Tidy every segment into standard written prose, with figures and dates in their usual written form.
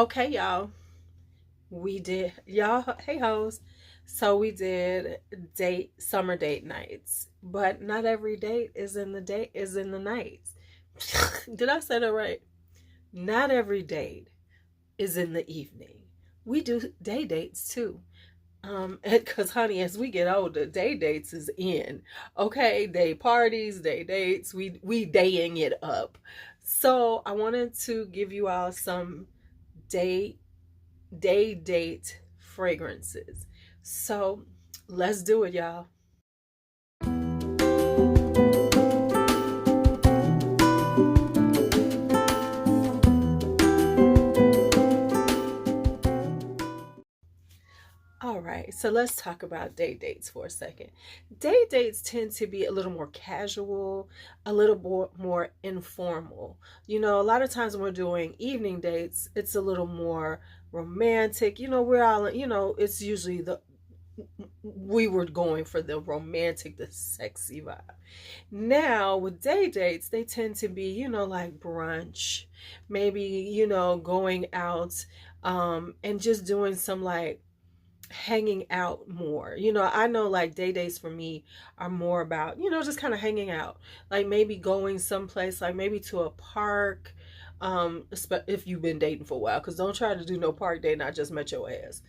Okay, y'all. We did y'all, hey hoes. So we did summer date nights. But not every date is in the nights. Did I say that right? Not every date is in the evening. We do day dates too. Because honey, as we get older, day dates is in. Okay, day parties, day dates, we daying it up. So I wanted to give you all some day date fragrances. So let's do it, y'all. All right, so let's talk about day dates for a second. Day dates tend to be a little more casual, a little more informal. You know, a lot of times when we're doing evening dates, it's a little more romantic. You know, we're all, it's usually we were going for the romantic, the sexy vibe. Now, with day dates, they tend to be, like brunch, maybe, going out and just doing some like hanging out more. I know like day dates for me are more about, just kind of hanging out. Like maybe going someplace, like maybe to a park, if you've been dating for a while, because don't try to do no park date and I just met your ass.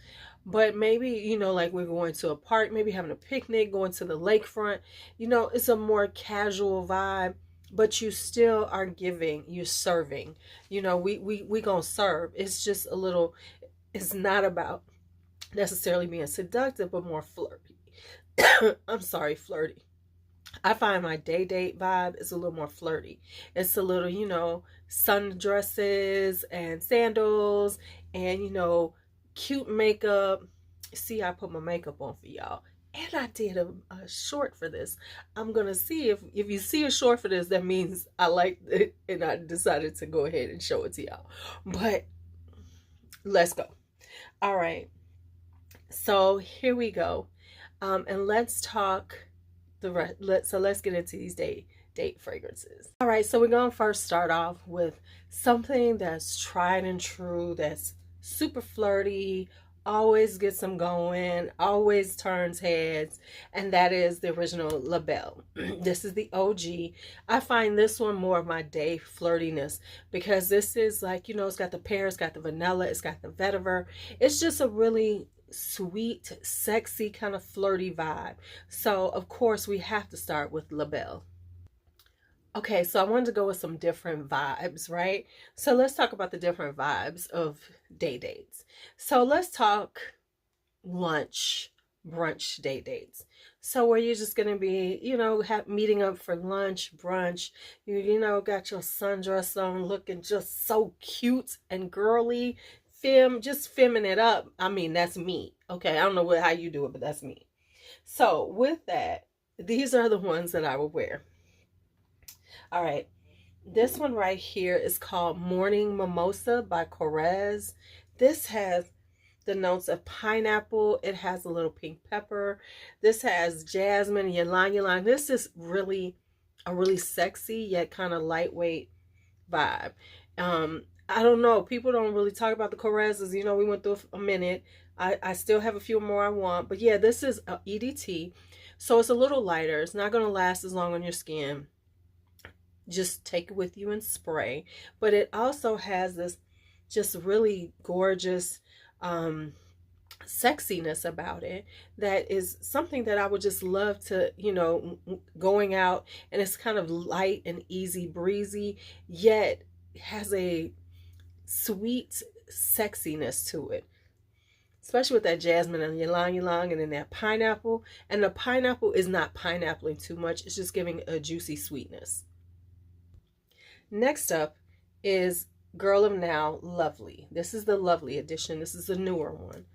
But maybe, like we're going to a park, maybe having a picnic, going to the lakefront. It's a more casual vibe, but you still are giving, you're serving. We gonna serve. It's just a little, it's not about necessarily being seductive, but more flirty. I'm sorry, flirty. I find my day date vibe is a little more flirty. It's a little, sundresses and sandals and, cute makeup. See, I put my makeup on for y'all. And I did a short for this. I'm going to see if you see a short for this, that means I liked it and I decided to go ahead and show it to y'all. But let's go. All right. So here we go. And let's talk the rest. Let's get into these date fragrances. All right, so we're gonna first start off with something that's tried and true, that's super flirty, always gets them going, always turns heads, and that is the original La Belle. This is the OG. I find this one more of my day flirtiness because this is like, it's got the pear, it's got the vanilla, it's got the vetiver. It's just a really sweet, sexy, kind of flirty vibe. So of course we have to start with La Belle. Okay, so I wanted to go with some different vibes, right? So let's talk about the different vibes of day dates. So let's talk lunch, brunch day dates. So where you're just gonna be, meeting up for lunch, brunch, got your sundress on, looking just so cute and girly, just femming it up. I mean, that's me. Okay, I don't know how you do it, but that's me. So with that, these are the ones that I would wear. All right, this one right here is called Morning Mimosa by Corez. This has the notes of pineapple. It has a little pink pepper. This has jasmine, ylang ylang. This is really a really sexy yet kind of lightweight vibe. I don't know. People don't really talk about the Corezes. We went through a minute. I still have a few more I want. But yeah, this is a EDT. So it's a little lighter. It's not going to last as long on your skin. Just take it with you and spray. But it also has this just really gorgeous sexiness about it that is something that I would just love to, going out, and it's kind of light and easy breezy, yet has a sweet sexiness to it, especially with that jasmine and ylang ylang and then that pineapple. And the pineapple is not pineappling too much, it's just giving a juicy sweetness. Next up is Girl of Now Lovely. This is the Lovely edition. This is the newer one.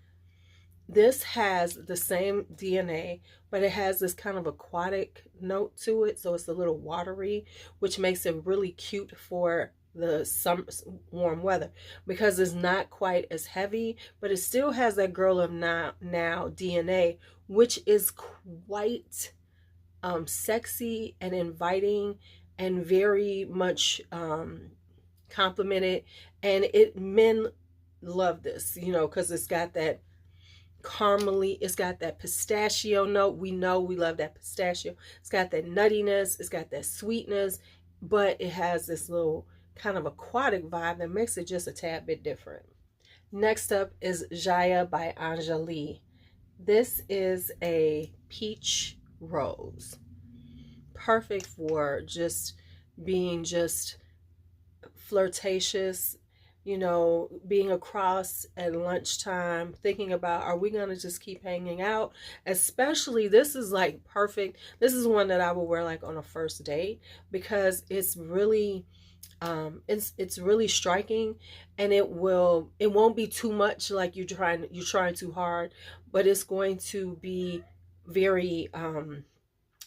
This has the same DNA, but it has this kind of aquatic note to it. So it's a little watery, which makes it really cute for the warm weather because it's not quite as heavy, but it still has that Girl of Now DNA, which is quite sexy and inviting and very much complimented, and men love this, you know, because it's got that caramely, it's got that pistachio note. We know we love that pistachio. It's got that nuttiness, it's got that sweetness, but it has this little kind of aquatic vibe that makes it just a tad bit different. Next up is Jaya by Anjali. This is a peach rose, perfect for just being just flirtatious, you know, being across at lunchtime, thinking about, are we going to just keep hanging out? Especially, this is like perfect. This is one that I will wear like on a first date, because it's really it's really striking, and it won't be too much like you're trying too hard, but it's going to be very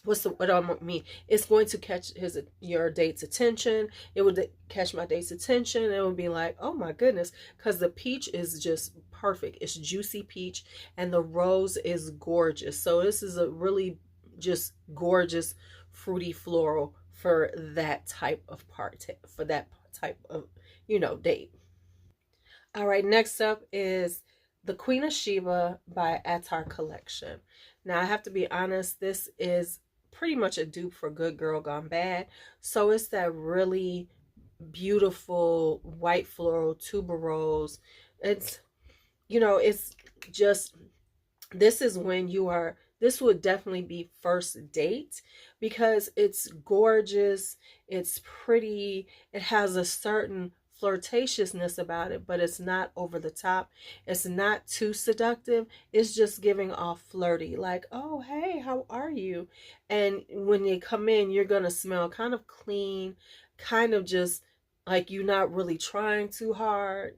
what I mean, it's going to catch your date's attention. It would catch my date's attention. It would be like, oh my goodness, because the peach is just perfect. It's juicy peach, and the rose is gorgeous. So this is a really just gorgeous fruity floral for that type of for that type of, you know, date. All right, next up is The Queen of Sheba by Attar Collection. Now I have to be honest, this is pretty much a dupe for Good Girl Gone Bad. So it's that really beautiful white floral tuberose. It's, you know, it's just, this is when you are, this would definitely be first date, because it's gorgeous, it's pretty, it has a certain flirtatiousness about it, but it's not over the top, it's not too seductive, it's just giving off flirty, like, oh hey, how are you? And when they come in, you're gonna smell kind of clean, kind of just like you're not really trying too hard.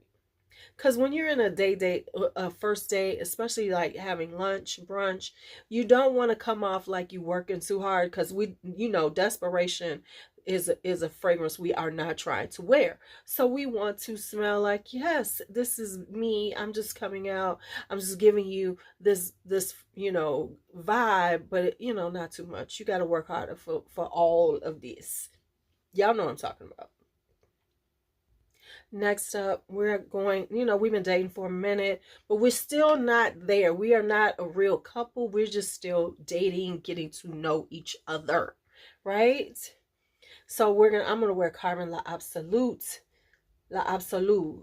Because when you're in a first date, especially like having lunch, brunch, you don't want to come off like you working too hard, because you know, desperation is a fragrance we are not trying to wear. So we want to smell like, yes, this is me. I'm just coming out. I'm just giving you this, you know, vibe, but you know, not too much. You got to work harder for all of this. Y'all know what I'm talking about. Next up, we're going, you know, we've been dating for a minute, but we're still not there. We are not a real couple. We're just still dating, getting to know each other, right? So I'm gonna wear Carbon La Absolute,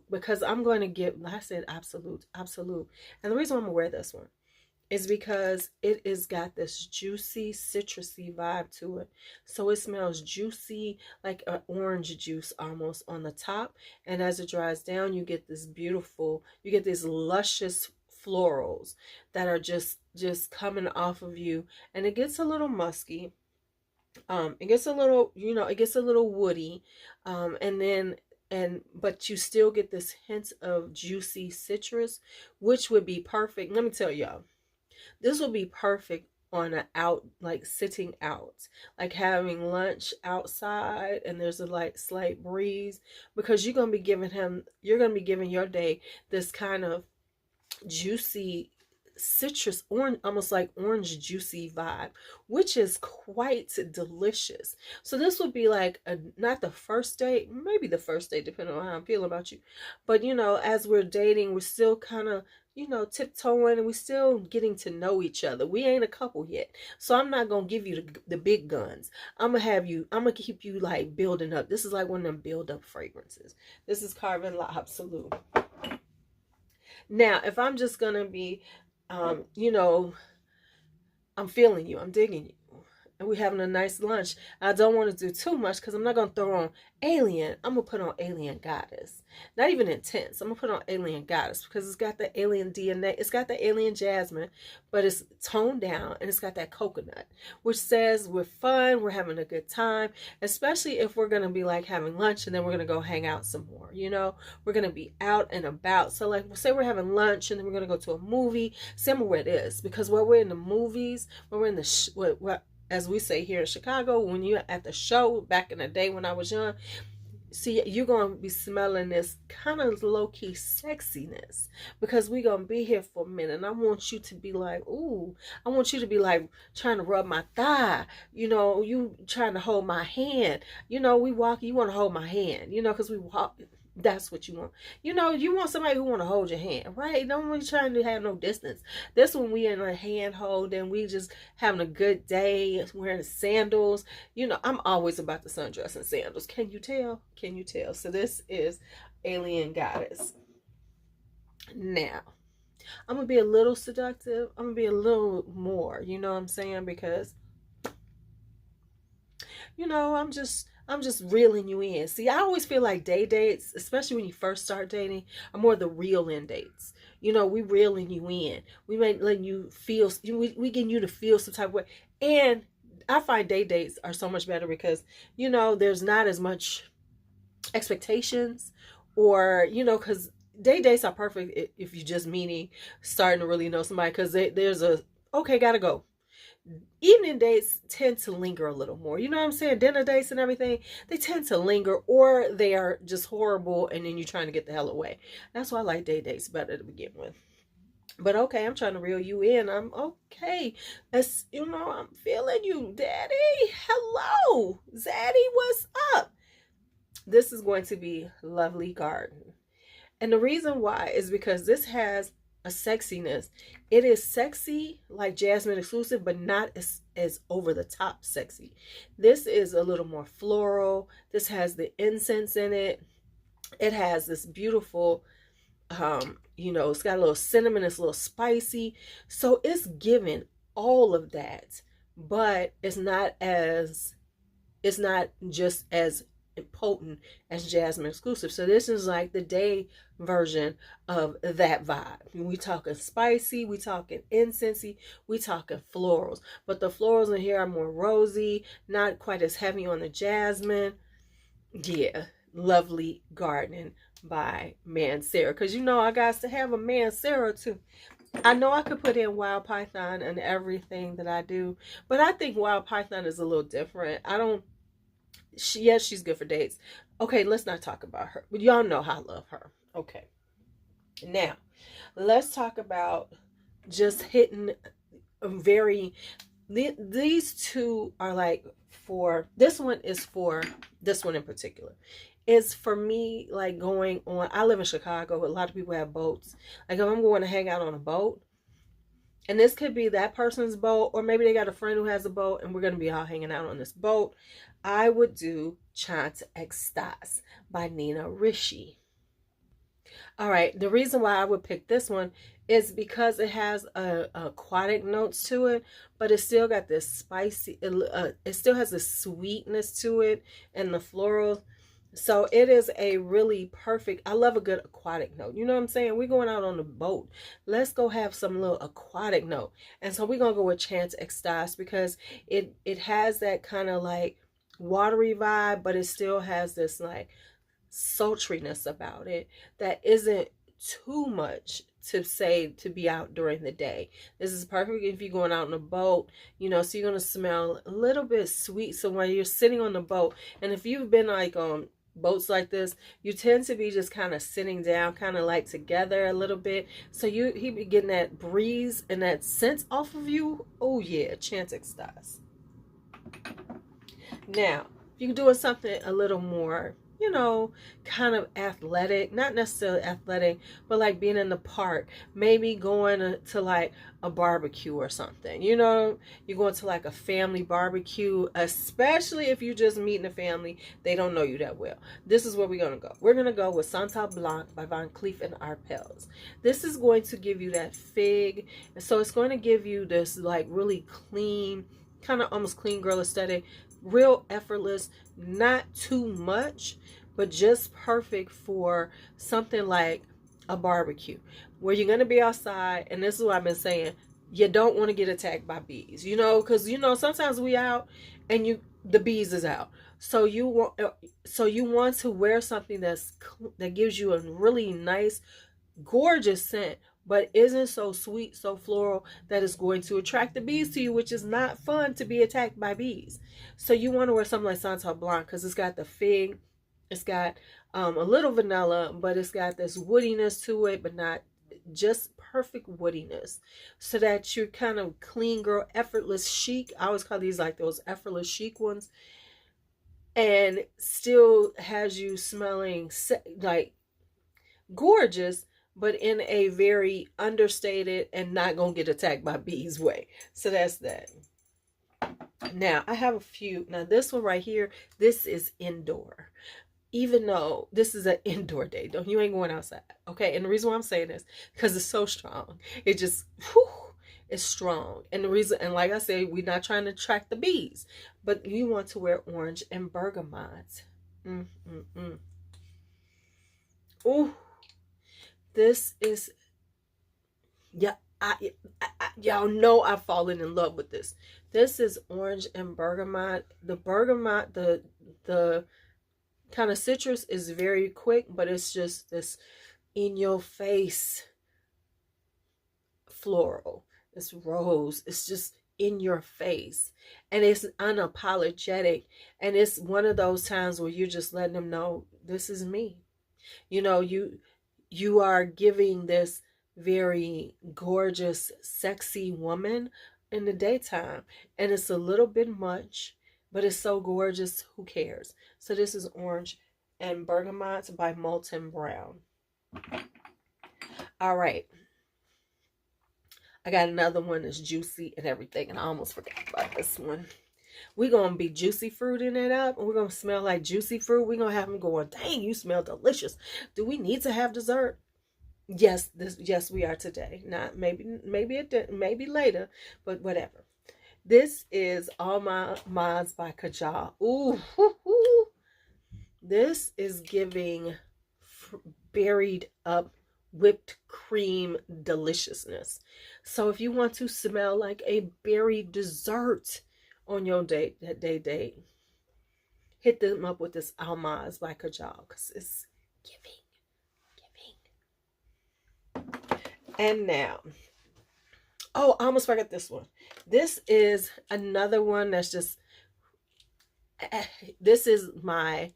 because I'm going to I said absolute. And the reason I'm gonna wear this one is because it is got this juicy, citrusy vibe to it. So it smells juicy, like an orange juice almost on the top. And as it dries down, you get these luscious florals that are just coming off of you. And it gets a little musky. It gets a little, you know, it gets a little woody. But you still get this hint of juicy citrus, which would be perfect. Let me tell y'all, this will be perfect on like sitting out, like having lunch outside, and there's a like slight breeze, because you're going to be giving your day this kind of juicy citrus, orange, almost like orange juicy vibe, which is quite delicious. So this would be like not the first date, maybe the first date, depending on how I'm feeling about you, but you know, as we're dating, we're still kind of, you know, tiptoeing, and we're still getting to know each other. We ain't a couple yet, so I'm not gonna give you the big guns. I'm gonna keep you like building up. This is like one of them build up fragrances. This is Carbon La Absolute. Now if I'm just gonna be you know, I'm feeling you, I'm digging you, and we're having a nice lunch, I don't want to do too much, because I'm not going to throw on Alien. I'm going to put on Alien Goddess. Not even intense. I'm going to put on Alien Goddess, because it's got the alien DNA. It's got the alien jasmine, but it's toned down, and it's got that coconut, which says we're fun, we're having a good time, especially if we're going to be like having lunch, and then we're going to go hang out some more, you know? We're going to be out and about. So like, say we're having lunch, and then we're going to go to a movie. Similar where it is, because when we're in the movies, when we're in the as we say here in Chicago, when you're at the show, back in the day when I was young, see, you're going to be smelling this kind of low-key sexiness, because we're going to be here for a minute. And I want you to be like, ooh, I want you to be like trying to rub my thigh, you know, you trying to hold my hand, you know, we walk, you want to hold my hand, you know, because That's what you want. You know, you want somebody who want to hold your hand, right? Don't be trying to have no distance. This one we in a hand hold and we just having a good day, wearing sandals. You know, I'm always about the sundress and sandals. Can you tell? Can you tell? So this is Alien Goddess. Now, I'm gonna be a little seductive. I'm gonna be a little more, you know what I'm saying? Because, you know, I'm just reeling you in. See, I always feel like day dates, especially when you first start dating, are more the reel in dates. You know, we reeling you in. We make letting you feel, we getting you to feel some type of way. And I find day dates are so much better because, you know, there's not as much expectations, or, you know, because day dates are perfect if you just meeting, starting to really know somebody, because there's a, okay, gotta go. Evening dates tend to linger a little more. You know what I'm saying? Dinner dates and everything, they tend to linger, or they are just horrible and then you're trying to get the hell away. That's why I like day dates better to begin with. But okay, I'm trying to reel you in. I'm okay. As you know, I'm feeling you, Daddy. Hello, Zaddy, what's up? This is going to be Lovely Garden. And the reason why is because this has a sexiness. It is sexy like Jasmine exclusive, but not as over the top sexy. This is a little more floral. This has the incense in it. It has this beautiful, you know, it's got a little cinnamon, it's a little spicy. So it's giving all of that, but it's not just as potent as Jasmine exclusive. So this is like the day version of that vibe. We talking spicy, we talking incensey, we talking florals. But the florals in here are more rosy, not quite as heavy on the jasmine. Yeah, Lovely Garden by Mancera. Because you know I got to have a Mancera too. I know I could put in Wild Python and everything that I do, but I think Wild Python is a little different. I don't, yes, she's good for dates. Okay, let's not talk about her. But y'all know how I love her. Okay. Now, let's talk about just hitting a very, these two are like for, this one is for, this one in particular is for me, like going on, I live in Chicago, a lot of people have boats. Like if I'm going to hang out on a boat, and this could be that person's boat, or maybe they got a friend who has a boat and we're going to be all hanging out on this boat, I would do Chant Extase by Nina Ricci. All right, the reason why I would pick this one is because it has aquatic notes to it, but it still got this spicy, it still has a sweetness to it and the florals. So it is a really perfect, I love a good aquatic note. You know what I'm saying? We're going out on the boat. Let's go have some little aquatic note. And so we're going to go with Chant Extase because it has that kind of like watery vibe, but it still has this like sultriness about it that isn't too much to say to be out during the day. This is perfect if you're going out on a boat, you know, so you're going to smell a little bit sweet. So when you're sitting on the boat, and if you've been like on boats like this, you tend to be just kind of sitting down, kind of like together a little bit. So he be getting that breeze and that scent off of you. Oh yeah, Chant Extase. Now, if you're doing something a little more, you know, kind of athletic, not necessarily athletic, but like being in the park, maybe going to like a barbecue or something, you know, you're going to like a family barbecue, especially if you just meeting a family, they don't know you that well. This is where we're going to go. We're going to go with Santal Blanc by Van Cleef and Arpels. This is going to give you that fig. And so it's going to give you this like really clean, kind of almost clean girl aesthetic, real effortless, not too much, but just perfect for something like a barbecue where you're going to be outside. And this is what I've been saying, you don't want to get attacked by bees, you know, because you know sometimes we out and the bees is out, so you want to wear something that gives you a really nice gorgeous scent, but isn't so sweet, so floral that it's going to attract the bees to you, which is not fun to be attacked by bees. So you want to wear something like Santal Blanc because it's got the fig, it's got a little vanilla, but it's got this woodiness to it, but not just perfect woodiness, so that you're kind of clean girl, effortless chic. I always call these like those effortless chic ones. and still has you smelling like gorgeous, but in a very understated and not gonna get attacked by bees way. So that's that. Now I have a few. Now this one right here, this is indoor. Even though this is an indoor day, don't you ain't going outside, okay? And the reason why I'm saying this, because it's so strong. It just, whew, it's strong. And the reason, and like I said, we're not trying to attract the bees, but you want to wear orange and bergamot. Ooh, this is, yeah, y'all know I've fallen in love with this. This is orange and bergamot. The bergamot, the kind of citrus is very quick, but it's just this in your face floral. This rose, it's just in your face, and it's unapologetic, and it's one of those times where you're just letting them know, this is me. You know, you are giving this very gorgeous, sexy woman in the daytime, and it's a little bit much, but it's so gorgeous, who cares? So this is orange and bergamot by Molten Brown. All right. I got another one that's juicy and everything, and I almost forgot about this one. We're going to be juicy fruiting it up, and we're going to smell like juicy fruit. We're going to have them going, dang, you smell delicious. Do we need to have dessert? Yes, yes, we are today. Not maybe later, but whatever. This is All My Mods by Kajal. Ooh, hoo, hoo. This is giving buried up whipped cream deliciousness. So if you want to smell like a berry dessert on your date, hit them up with this Almaz by Kajal, because it's giving. And now, oh, I almost forgot this one. This is another one that's just, this is my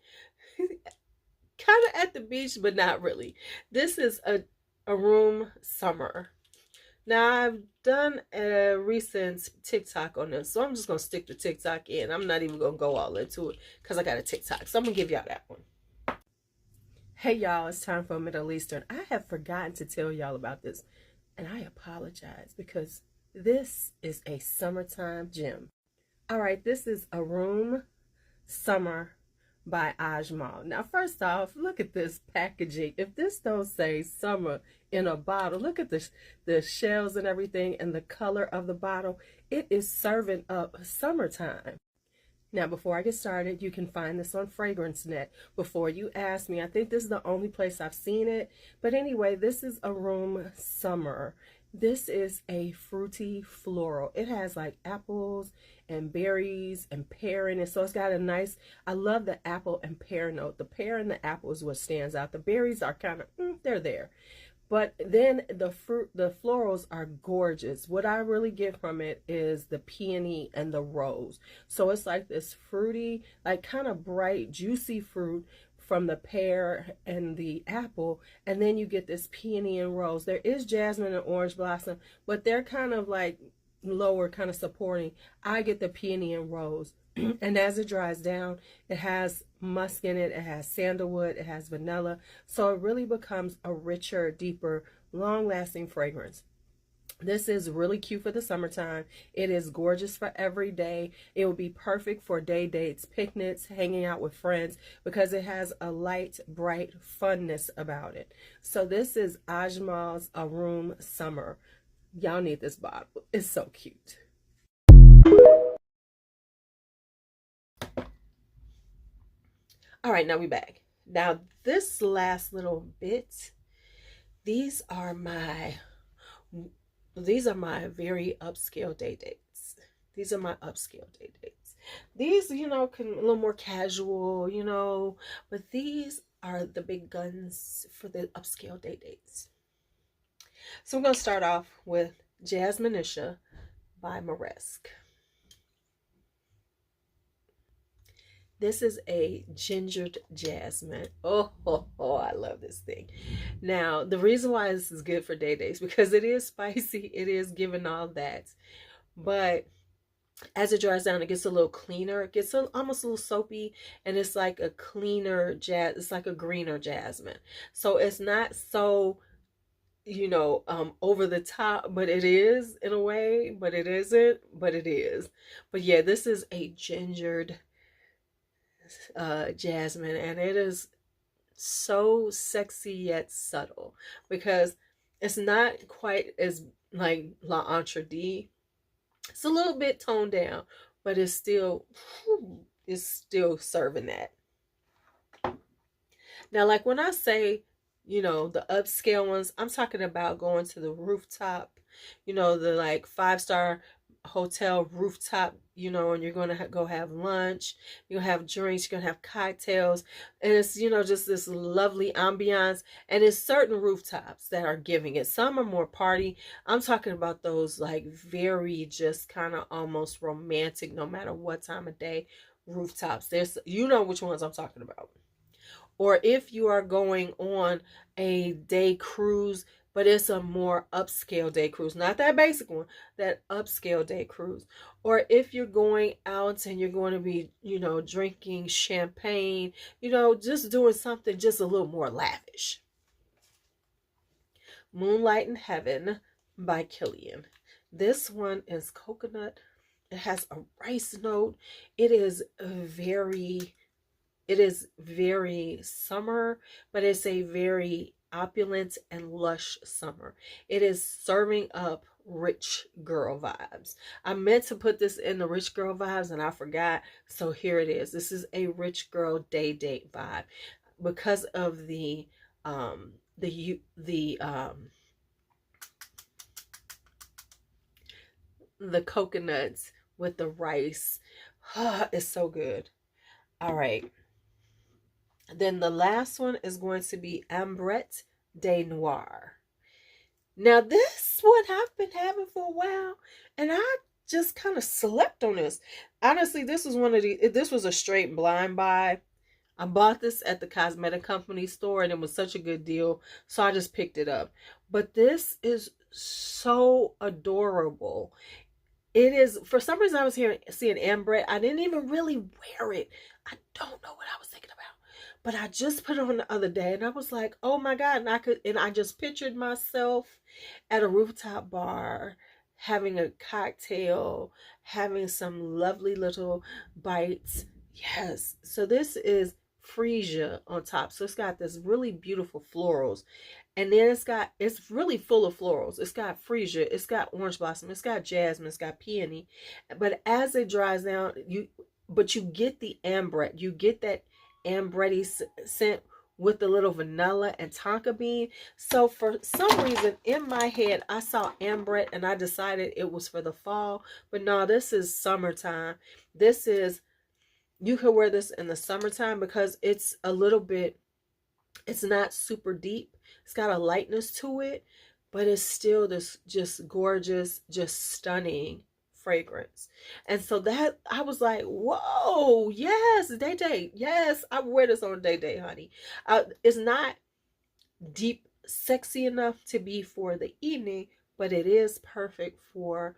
kind of at the beach, but not really. This is a room summer. Now, I've done a recent TikTok on this, so I'm just going to stick to TikTok in. I'm not even going to go all into it because I got a TikTok. So I'm going to give y'all that one. Hey, y'all, it's time for Middle Eastern. I have forgotten to tell y'all about this, and I apologize because this is a summertime gem. All right, this is a room summer by Ajmal. Now, first off, look at this packaging. If this don't say summer in a bottle, look at the shells and everything and the color of the bottle. It is serving up summertime. Now, before I get started, you can find this on FragranceNet. Before you ask me, I think this is the only place I've seen it. But anyway, this is a room summer. This is a fruity floral. It has like apples and berries and pear in it. So it's got a nice, I love the apple and pear note. The pear and the apple is what stands out. The berries are kind of, they're there. But then the florals are gorgeous. What I really get from it is the peony and the rose. So it's like this fruity, like kind of bright, juicy fruit from the pear and the apple, and then you get this peony and rose. There is jasmine and orange blossom, but they're kind of like lower, kind of supporting. I get the peony and rose. And as it dries down, it has musk in it, it has sandalwood, it has vanilla, so it really becomes a richer, deeper, long-lasting fragrance. This is really cute for the summertime. It is gorgeous for every day. It will be perfect for day dates, picnics, hanging out with friends, because it has a light, bright funness about it. So this is Ajmal's A Room Summer. Y'all need this bottle. It's so cute. All right, now we back. Now this last little bit, these are my very upscale day dates. These are my upscale day dates. These, you know, can a little more casual, you know, but these are the big guns for the upscale day dates. So I'm going to start off with Jasminisha by Maresque. This is a gingered jasmine. Oh, I love this thing. Now, the reason why this is good for day dates, because it is spicy. It is giving all that. But As it dries down, it gets a little cleaner. It gets almost a little soapy, and it's like a cleaner jazz. It's like a greener jasmine. So it's not so, over the top, but it is in a way, but it isn't, but it is. But yeah, this is a gingered jasmine, and it is so sexy yet subtle, because it's not quite as like La Entre D. It's a little bit toned down, but it's still serving that. Now, like when I say, the upscale ones, I'm talking about going to the rooftop, the like 5-star hotel rooftop, and you're going to go have lunch, you're going to have drinks, you're going to have cocktails, and it's, just this lovely ambiance. And it's certain rooftops that are giving it. Some are more party. I'm talking about those like very just kind of almost romantic, no matter what time of day rooftops. There's, which ones I'm talking about. Or if you are going on a day cruise, but it's a more upscale day cruise, not that basic one, that upscale day cruise. Or if you're going out and you're going to be, drinking champagne, just doing something just a little more lavish. Moonlight in Heaven by Caillouet. This one is coconut. It has a rice note. It is very summer, but it's a very opulent and lush summer. It is serving up rich girl vibes. I meant to put this in the rich girl vibes and I forgot. So here it is. This is a rich girl day date vibe because of the coconuts with the rice. It's so good. All right. Then the last one is going to be Ambrette de Noir. Now this one I've been having for a while, and I just kind of slept on this. Honestly, this was a straight blind buy. I bought this at the cosmetic company store, and it was such a good deal, so I just picked it up. But this is so adorable. It is, for some reason I was seeing Ambrette. I didn't even really wear it. I don't know what I was thinking about. But I just put it on the other day and I was like, oh my God. And I just pictured myself at a rooftop bar, having a cocktail, having some lovely little bites. Yes. So this is freesia on top. So it's got this really beautiful florals. And then it's really full of florals. It's got freesia, it's got orange blossom, it's got jasmine, it's got peony. But as it dries down, you get the ambrette. You get that ambrette scent with the little vanilla and tonka bean. So for some reason in my head, I saw ambrette and I decided it was for the fall. But no, this is summertime. You can wear this in the summertime because it's a little bit, it's not super deep. It's got a lightness to it, but it's still this just gorgeous, just stunning fragrance. And so that I was like, whoa, yes, day day. Yes, I wear this on day day, honey. It's not deep, sexy enough to be for the evening, but it is perfect for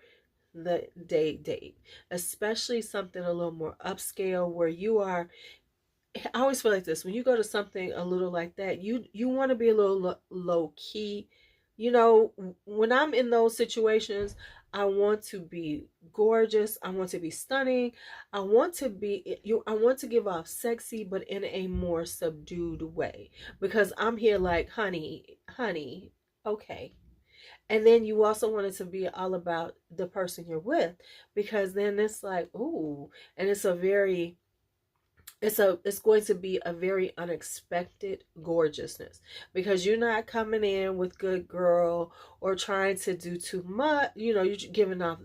the day date, especially something a little more upscale where you are. I always feel like this, when you go to something a little like that, you want to be a little low key. When I'm in those situations, I want to be gorgeous, I want to be stunning, I want to give off sexy, but in a more subdued way, because I'm here like, honey, okay. And then you also want it to be all about the person you're with, because then it's like, ooh, and it's going to be a very unexpected gorgeousness, because you're not coming in with good girl or trying to do too much. You're giving off,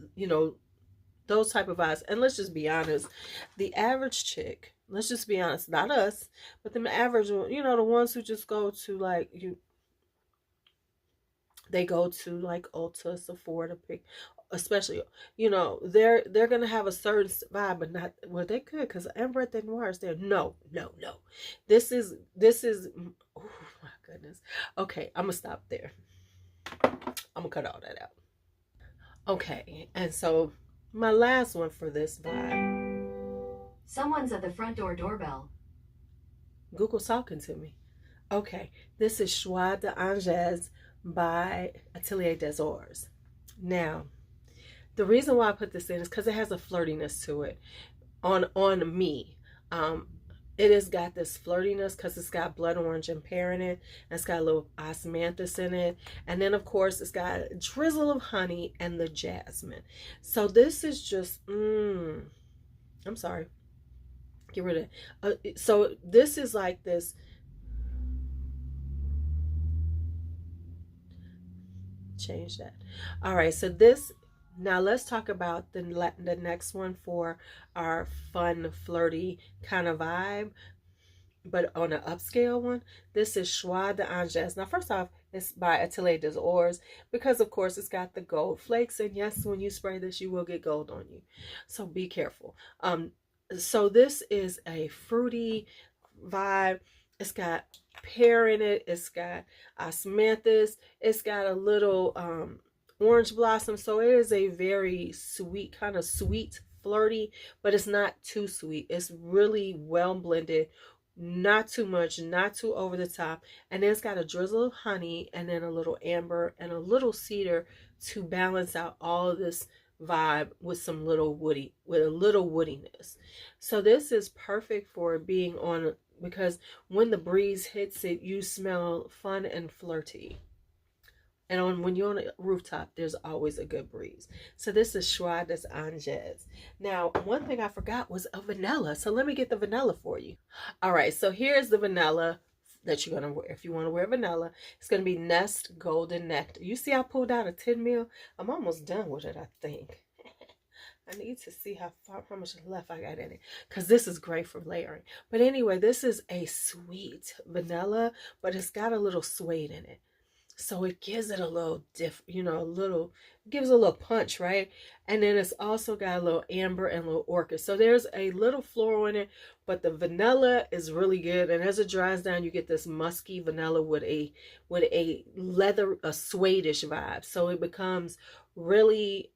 those type of vibes. And let's just be honest, the average chick, let's just be honest, not us, but the average, the ones who just go to like, they go to like Ulta, Sephora to pick, especially, they're gonna have a certain vibe, but not, well, they could, because Ambrette de Noir is there. No. This is oh my goodness. Okay, I'm gonna stop there. I'm gonna cut all that out. Okay, and so My last one for this vibe. Someone's at the front door doorbell. Google's talking to me. Okay, this is Joie d'Angers by Atelier des Ors. Now, the reason why I put this in is because it has a flirtiness to it on me. Um, it has got this flirtiness because it's got blood orange and pear in it. And it's got a little osmanthus in it. And then, of course, it's got a drizzle of honey and the jasmine. So this is just, I'm sorry. Get rid of it. So this is like this. Change that. All right, so this, now let's talk about the next one for our fun, flirty kind of vibe, but on an upscale one. This is Joie d'Angers. Now, first off, it's by Atelier des Ors because, of course, it's got the gold flakes. And yes, when you spray this, you will get gold on you. So be careful. So this is a fruity vibe. It's got pear in it. It's got osmanthus. It's got a little orange blossom. So it is a very sweet, kind of sweet, flirty, but it's not too sweet. It's really well blended. Not too much, not too over the top. And then it's got a drizzle of honey and then a little amber and a little cedar to balance out all of this vibe with some little woody, with a little woodiness. So this is perfect for being on, because when the breeze hits it, you smell fun and flirty. And when you're on a rooftop, there's always a good breeze. So this is Joie d'Angers. Now, one thing I forgot was a vanilla. So let me get the vanilla for you. All right, so here's the vanilla that you're going to wear. If you want to wear vanilla, it's going to be Nest Golden Nectar. You see I pulled out a 10 mil? I'm almost done with it, I think. I need to see how much left I got in it, because this is great for layering. But anyway, this is a sweet vanilla, but it's got a little suede in it. So it gives it a little gives a little punch, right? And then it's also got a little amber and a little orchid. So there's a little floral in it, but the vanilla is really good. And as it dries down, you get this musky vanilla with a leather, a suede-ish vibe. So it becomes really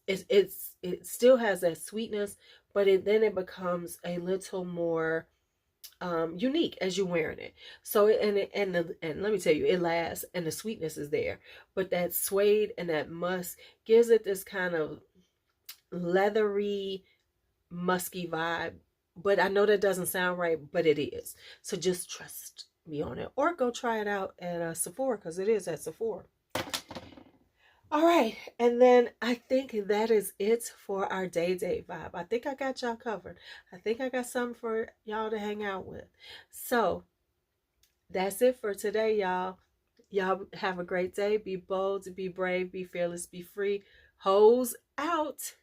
it still has that sweetness, but then it becomes a little more unique as you're wearing it. So and let me tell you, it lasts and the sweetness is there, but that suede and that musk gives it this kind of leathery, musky vibe. But I know that doesn't sound right, but it is. So just trust me on it, or go try it out at Sephora, because it is at Sephora. All right, and then I think that is it for our day date vibe. I think I got y'all covered. I think I got something for y'all to hang out with. So that's it for today, y'all. Y'all have a great day. Be bold, be brave, be fearless, be free. Hoes out.